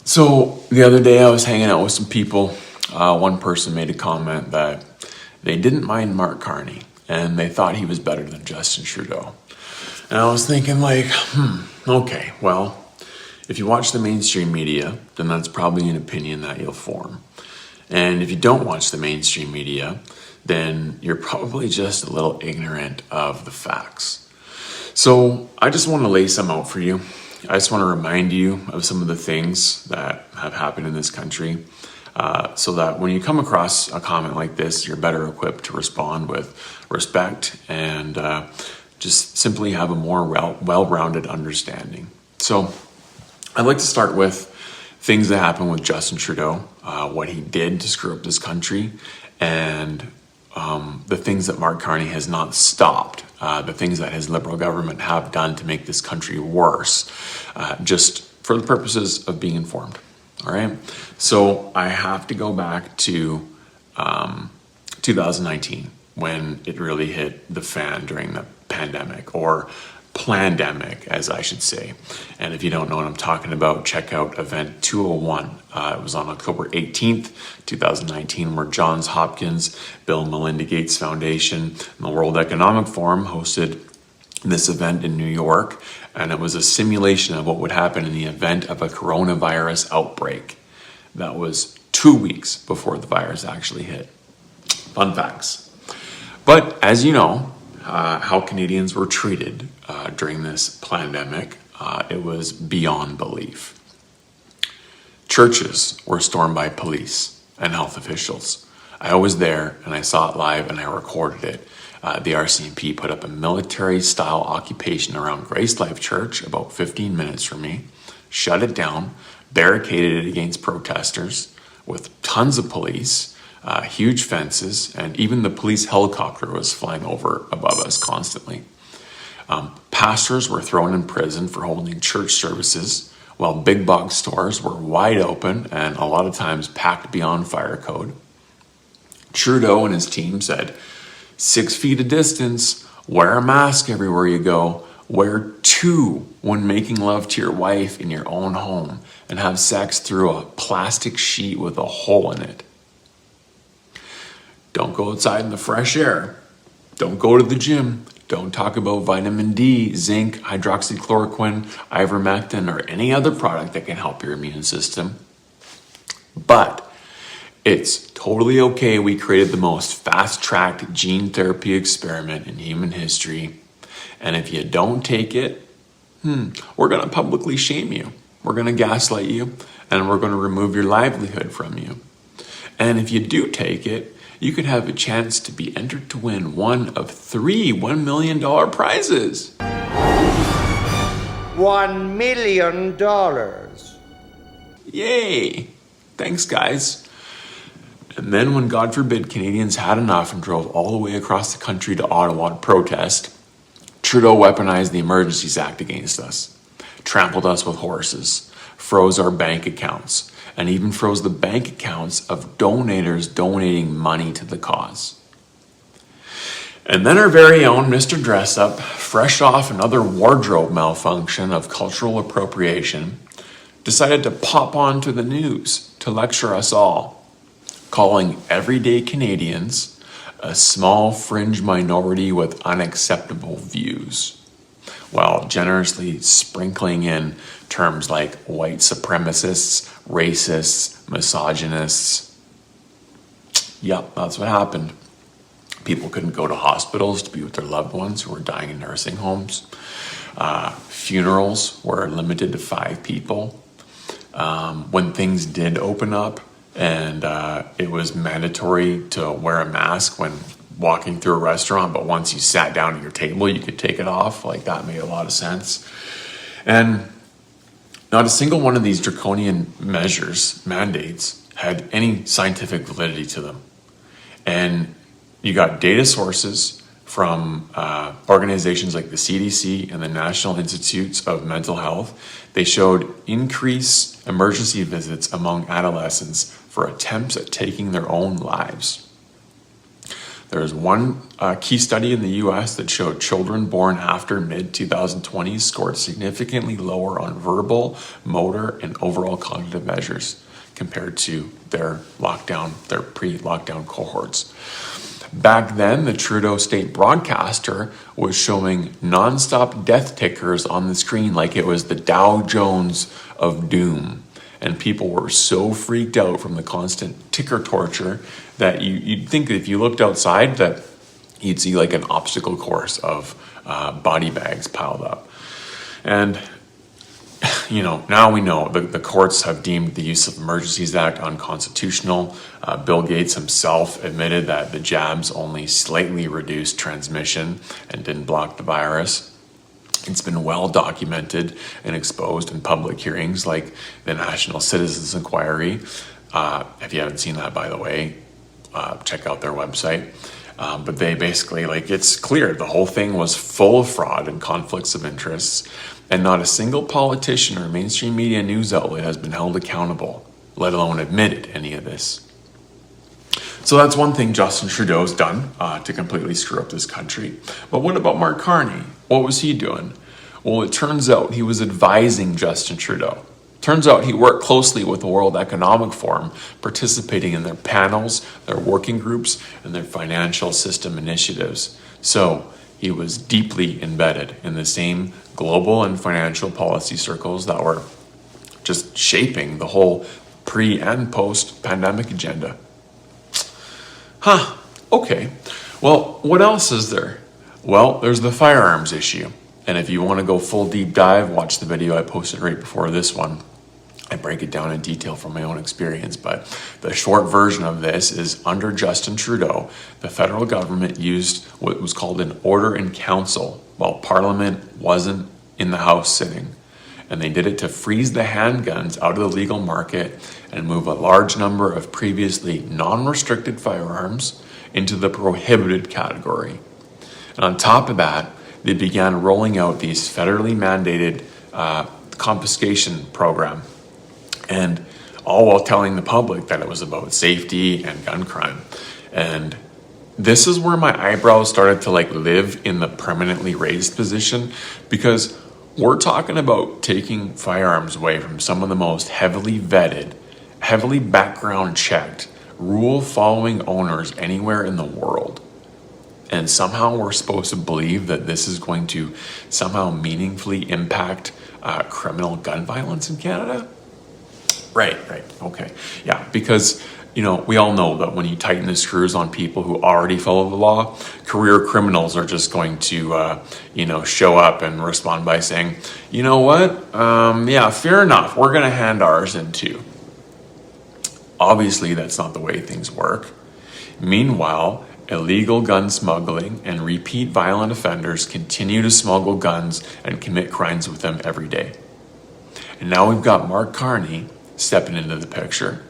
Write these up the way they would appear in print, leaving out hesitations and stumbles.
So the other day I was hanging out with some people. One person made a comment that they didn't mind Mark Carney and they thought he was better than Justin Trudeau. And I was thinking like, okay, well, if you watch the mainstream media, then that's probably an opinion that you'll form. And if you don't watch the mainstream media, then you're probably just a little ignorant of the facts. So I just want to lay some out for you. I just want to remind you of some of the things that have happened in this country so that when you come across a comment like this, you're better equipped to respond with respect and just simply have a more well-rounded understanding. So I'd like to start with things that happened with Justin Trudeau, what he did to screw up this country, and the things that Mark Carney has not stopped, the things that his Liberal government have done to make this country worse, just for the purposes of being informed. All right. So I have to go back to 2019 when it really hit the fan during the pandemic, or plandemic, as I should say. And if you don't know what I'm talking about, check out event 201. It was on October 18th, 2019, where Johns Hopkins, Bill and Melinda Gates Foundation, and the World Economic Forum hosted this event in New York. And it was a simulation of what would happen in the event of a coronavirus outbreak. That was 2 weeks before the virus actually hit. Fun facts. But as you know, how Canadians were treated during this pandemic, it was beyond belief. Churches were stormed by police and health officials. I was there and I saw it live and I recorded it. The RCMP put up a military-style occupation around Grace Life Church, about 15 minutes from me, shut it down, barricaded it against protesters with tons of police, huge fences, and even the police helicopter was flying over above us constantly. Pastors were thrown in prison for holding church services, while big box stores were wide open and a lot of times packed beyond fire code. Trudeau and his team said, 6 feet of distance, wear a mask everywhere you go, wear 2 when making love to your wife in your own home, and have sex through a plastic sheet with a hole in it. Don't go outside in the fresh air. Don't go to the gym. Don't talk about vitamin D, zinc, hydroxychloroquine, ivermectin, or any other product that can help your immune system. But it's totally okay. We created the most fast-tracked gene therapy experiment in human history. And if you don't take it, we're going to publicly shame you. We're going to gaslight you, and we're going to remove your livelihood from you. And if you do take it, you could have a chance to be entered to win one of 3 $1 million prizes. $1 million. Yay! Thanks, guys. And then when, God forbid, Canadians had enough and drove all the way across the country to Ottawa to protest, Trudeau weaponized the Emergencies Act against us, trampled us with horses, froze our bank accounts, and even froze the bank accounts of donators donating money to the cause. And then our very own Mr. Dressup, fresh off another wardrobe malfunction of cultural appropriation, decided to pop onto the news to lecture us all, calling everyday Canadians a small fringe minority with unacceptable views, while generously sprinkling in terms like white supremacists, racists, misogynists. Yep, that's what happened. People couldn't go to hospitals to be with their loved ones who were dying in nursing homes. Funerals were limited to 5 people. When things did open up, and it was mandatory to wear a mask when walking through a restaurant, but once you sat down at your table, you could take it off. Like, that made a lot of sense. And not a single one of these draconian measures, mandates, had any scientific validity to them. And you got data sources from organizations like the CDC and the National Institutes of Mental Health. They showed increased emergency visits among adolescents for attempts at taking their own lives. There was one key study in the US that showed children born after mid-2020s scored significantly lower on verbal, motor, and overall cognitive measures compared to their pre-lockdown cohorts. Back then, the Trudeau state broadcaster was showing nonstop death tickers on the screen like it was the Dow Jones of doom. And people were so freaked out from the constant ticker torture that you'd think that if you looked outside that you'd see like an obstacle course of body bags piled up. And now we know the courts have deemed the Use of Emergencies Act unconstitutional. Bill Gates himself admitted that the jabs only slightly reduced transmission and didn't block the virus. It's been well documented and exposed in public hearings like the National Citizens Inquiry. If you haven't seen that, by the way, check out their website. But they basically, it's clear the whole thing was full of fraud and conflicts of interests, and not a single politician or mainstream media news outlet has been held accountable, let alone admitted any of this. So that's one thing Justin Trudeau's done to completely screw up this country. But what about Mark Carney? What was he doing? Well, it turns out he was advising Justin Trudeau. Turns out he worked closely with the World Economic Forum, participating in their panels, their working groups, and their financial system initiatives. So he was deeply embedded in the same global and financial policy circles that were just shaping the whole pre- and post-pandemic agenda. Okay. Well, what else is there? Well, there's the firearms issue. And if you want to go full deep dive, watch the video I posted right before this one. I break it down in detail from my own experience, but the short version of this is under Justin Trudeau, the federal government used what was called an order in council while Parliament wasn't in the House sitting. And they did it to freeze the handguns out of the legal market and move a large number of previously non-restricted firearms into the prohibited category. And on top of that, they began rolling out these federally mandated confiscation program, and all while telling the public that it was about safety and gun crime. And this is where my eyebrows started to live in the permanently raised position, because we're talking about taking firearms away from some of the most heavily vetted, heavily background checked, rule following owners anywhere in the world. And somehow we're supposed to believe that this is going to somehow meaningfully impact criminal gun violence in Canada? Right, okay. Yeah, because, we all know that when you tighten the screws on people who already follow the law, career criminals are just going to, show up and respond by saying, you know what? Yeah, fair enough. We're going to hand ours in too. Obviously, that's not the way things work. Meanwhile, illegal gun smuggling and repeat violent offenders continue to smuggle guns and commit crimes with them every day. And now we've got Mark Carney stepping into the picture.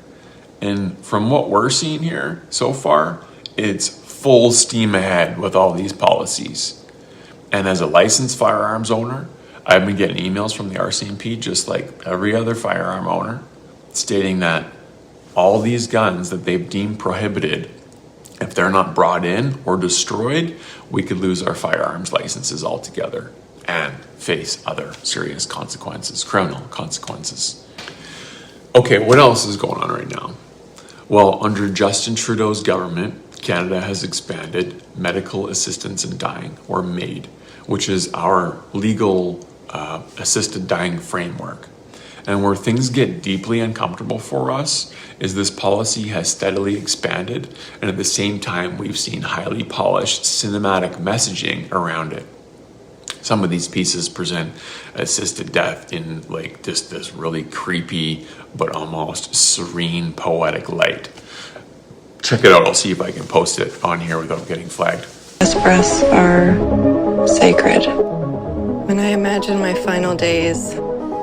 And from what we're seeing here so far, it's full steam ahead with all these policies. And as a licensed firearms owner, I've been getting emails from the RCMP just like every other firearm owner stating that all these guns that they've deemed prohibited, if they're not brought in or destroyed, we could lose our firearms licenses altogether and face other serious consequences, criminal consequences. Okay, what else is going on right now? Well, under Justin Trudeau's government, Canada has expanded medical assistance in dying, or MAID, which is our legal assisted dying framework. And where things get deeply uncomfortable for us is this policy has steadily expanded, and at the same time, we've seen highly polished cinematic messaging around it. Some of these pieces present assisted death in this really creepy but almost serene poetic light. Check it out. I'll see if I can post it on here without getting flagged. Those breaths are sacred. When I imagine my final days,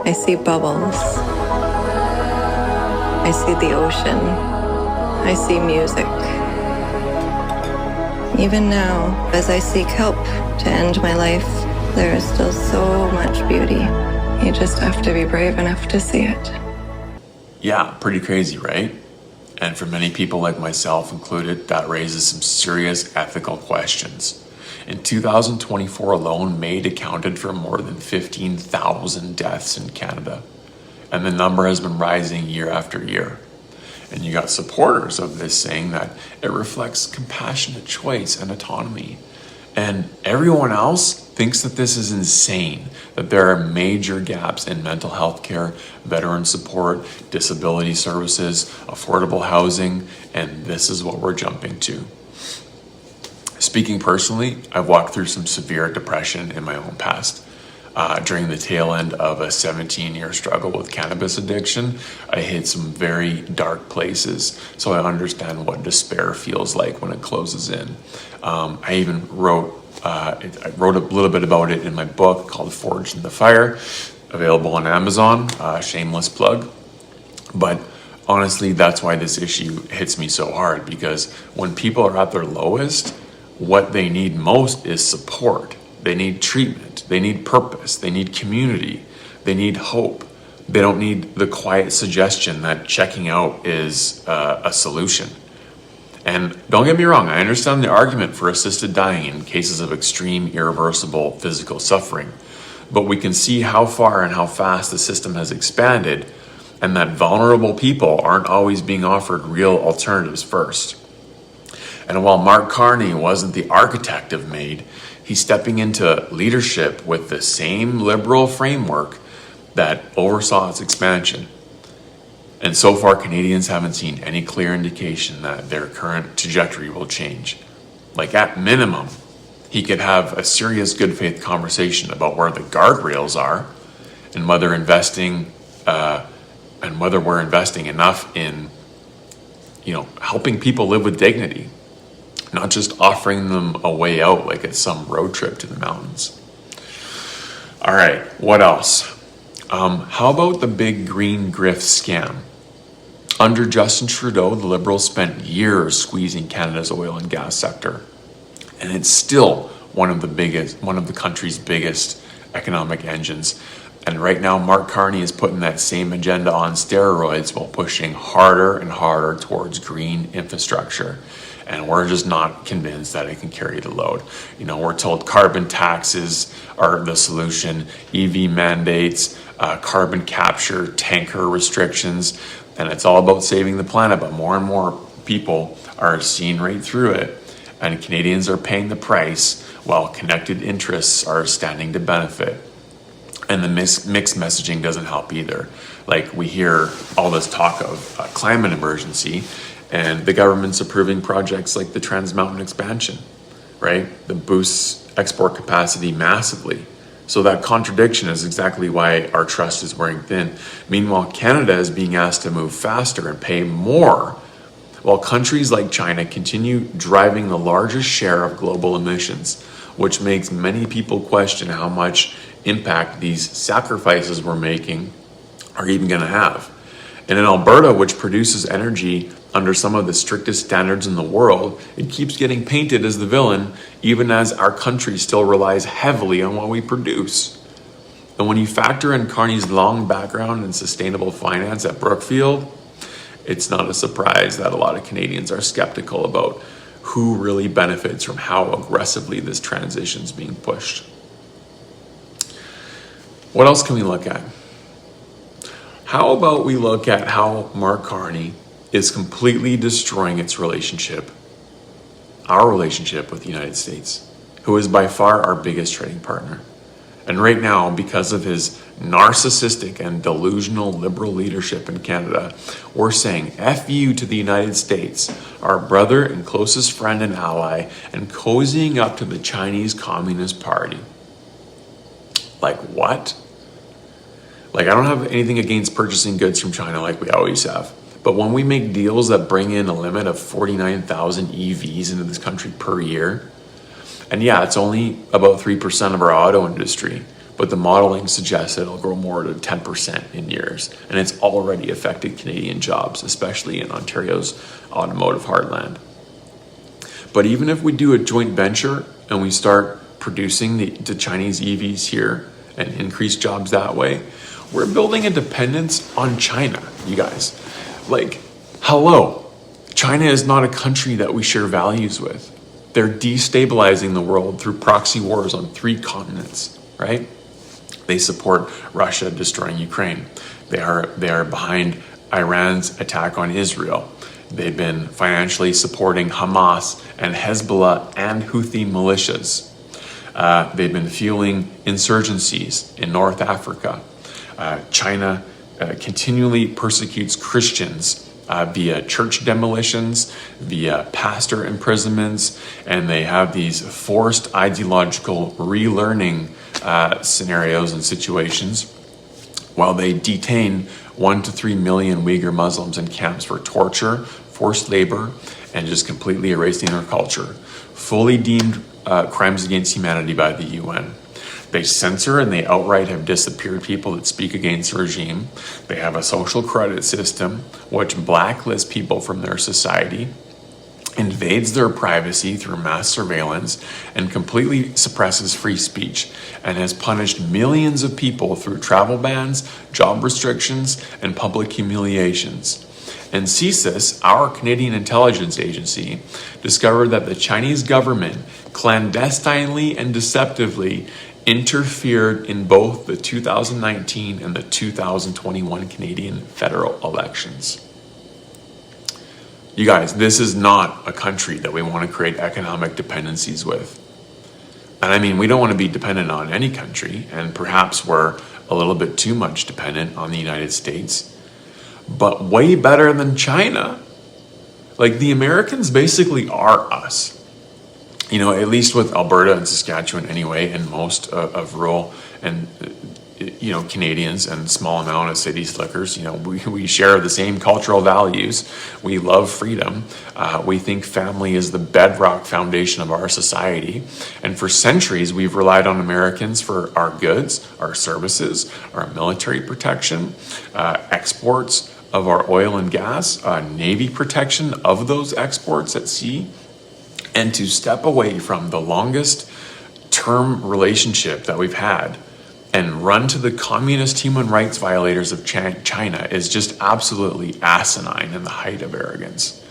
I see bubbles. I see the ocean. I see music. Even now, as I seek help to end my life, there is still so much beauty. You just have to be brave enough to see it. Yeah, pretty crazy, right? And for many people like myself included, that raises some serious ethical questions. In 2024 alone, MAID accounted for more than 15,000 deaths in Canada. And the number has been rising year after year. And you got supporters of this saying that it reflects compassionate choice and autonomy. And everyone else thinks that this is insane, that there are major gaps in mental health care, veteran support, disability services, affordable housing, and this is what we're jumping to. Speaking personally, I've walked through some severe depression in my own past. During the tail end of a 17-year struggle with cannabis addiction, I hit some very dark places, so I understand what despair feels like when it closes in. I even wrote a little bit about it in my book called Forged in the Fire, available on Amazon, shameless plug. But honestly, that's why this issue hits me so hard, because when people are at their lowest, what they need most is support. They need treatment, they need purpose, they need community, they need hope. They don't need the quiet suggestion that checking out is a solution. And don't get me wrong, I understand the argument for assisted dying in cases of extreme, irreversible physical suffering. But we can see how far and how fast the system has expanded, and that vulnerable people aren't always being offered real alternatives first. And while Mark Carney wasn't the architect of MAID, he's stepping into leadership with the same liberal framework that oversaw its expansion. And so far, Canadians haven't seen any clear indication that their current trajectory will change. Like, at minimum, he could have a serious good faith conversation about where the guardrails are and whether we're investing enough in, helping people live with dignity, not just offering them a way out like it's some road trip to the mountains. All right, what else? How about the big green grift scam? Under Justin Trudeau, the Liberals spent years squeezing Canada's oil and gas sector, and it's still one of the country's biggest economic engines. And right now, Mark Carney is putting that same agenda on steroids while pushing harder and harder towards green infrastructure. And we're just not convinced that it can carry the load. We're told carbon taxes are the solution, EV mandates, carbon capture, tanker restrictions, and it's all about saving the planet. But more and more people are seeing right through it, and Canadians are paying the price while connected interests are standing to benefit. And the mixed messaging doesn't help either. Like, we hear all this talk of a climate emergency, and the government's approving projects like the Trans Mountain expansion, right? That boosts export capacity massively. So that contradiction is exactly why our trust is wearing thin. Meanwhile, Canada is being asked to move faster and pay more, while countries like China continue driving the largest share of global emissions, which makes many people question how much impact these sacrifices we're making are even going to have. And in Alberta, which produces energy under some of the strictest standards in the world, it keeps getting painted as the villain, even as our country still relies heavily on what we produce. And when you factor in Carney's long background in sustainable finance at Brookfield, it's not a surprise that a lot of Canadians are skeptical about who really benefits from how aggressively this transition is being pushed. What else can we look at? How about we look at how Mark Carney is completely destroying our relationship with the United States, who is by far our biggest trading partner. And right now, because of his narcissistic and delusional liberal leadership in Canada, we're saying F you to the United States, our brother and closest friend and ally, and cozying up to the Chinese Communist Party. Like, what? Like, I don't have anything against purchasing goods from China like we always have. But when we make deals that bring in a limit of 49,000 EVs into this country per year, and yeah, it's only about 3% of our auto industry, but the modeling suggests that it'll grow more to 10% in years. And it's already affected Canadian jobs, especially in Ontario's automotive heartland. But even if we do a joint venture and we start producing the Chinese EVs here and increase jobs that way, we're building a dependence on China, you guys. Like, hello. China is not a country that we share values with. They're destabilizing the world through proxy wars on 3 continents, right? They support Russia destroying Ukraine. They are behind Iran's attack on Israel. They've been financially supporting Hamas and Hezbollah and Houthi militias. They've been fueling insurgencies in North Africa. China continually persecutes Christians via church demolitions, via pastor imprisonments, and they have these forced ideological relearning scenarios and situations while they detain 1 to 3 million Uyghur Muslims in camps for torture, forced labor, and just completely erasing their culture, fully deemed crimes against humanity by the UN. They censor and they outright have disappeared people that speak against the regime. They have a social credit system which blacklists people from their society, invades their privacy through mass surveillance, and completely suppresses free speech, and has punished millions of people through travel bans, job restrictions, and public humiliations. And CSIS, our Canadian intelligence agency, discovered that the Chinese government clandestinely and deceptively interfered in both the 2019 and the 2021 Canadian federal elections. You guys, this is not a country that we want to create economic dependencies with. And I mean, we don't want to be dependent on any country, and perhaps we're a little bit too much dependent on the United States, but way better than China. Like, the Americans basically are us. You know, at least with Alberta and Saskatchewan anyway, and most of rural and, you know, Canadians and small amount of city slickers, you know, we share the same cultural values. We love freedom. We think family is the bedrock foundation of our society. And for centuries, we've relied on Americans for our goods, our services, our military protection, exports of our oil and gas, Navy protection of those exports at sea. And to step away from the longest term relationship that we've had and run to the communist human rights violators of China is just absolutely asinine and the height of arrogance.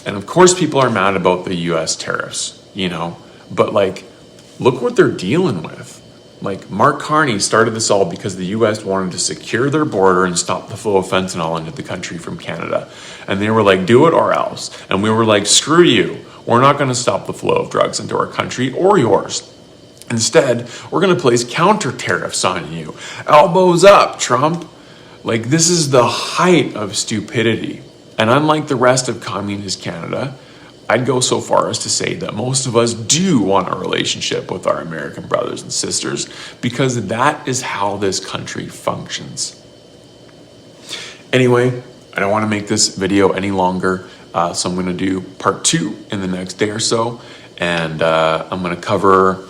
And of course, people are mad about the US tariffs, you know, but like, look what they're dealing with. Like, Mark Carney started this all because the US wanted to secure their border and stop the flow of fentanyl into the country from Canada. And they were like, do it or else. And we were like, screw you. We're not going to stop the flow of drugs into our country or yours. Instead, we're going to place counter tariffs on you. Elbows up, Trump. Like, this is the height of stupidity. And unlike the rest of communist Canada, I'd go so far as to say that most of us do want a relationship with our American brothers and sisters, because that is how this country functions. Anyway, I don't want to make this video any longer. So I'm going to do part 2 in the next day or so. And I'm going to cover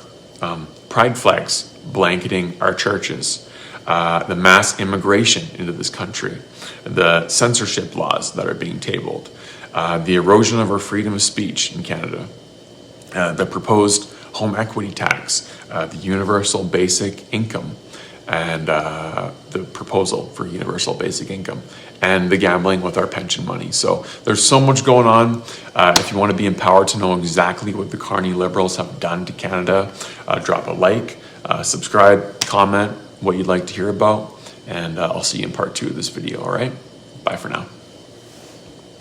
pride flags blanketing our churches, the mass immigration into this country, the censorship laws that are being tabled, the erosion of our freedom of speech in Canada, the proposed home equity tax, the universal basic income, and the proposal for universal basic income, and the gambling with our pension money. So there's so much going on. If you want to be empowered to know exactly what the Carney Liberals have done to Canada, drop a like, subscribe, comment what you'd like to hear about, and I'll see you in part 2 of this video, all right? Bye for now.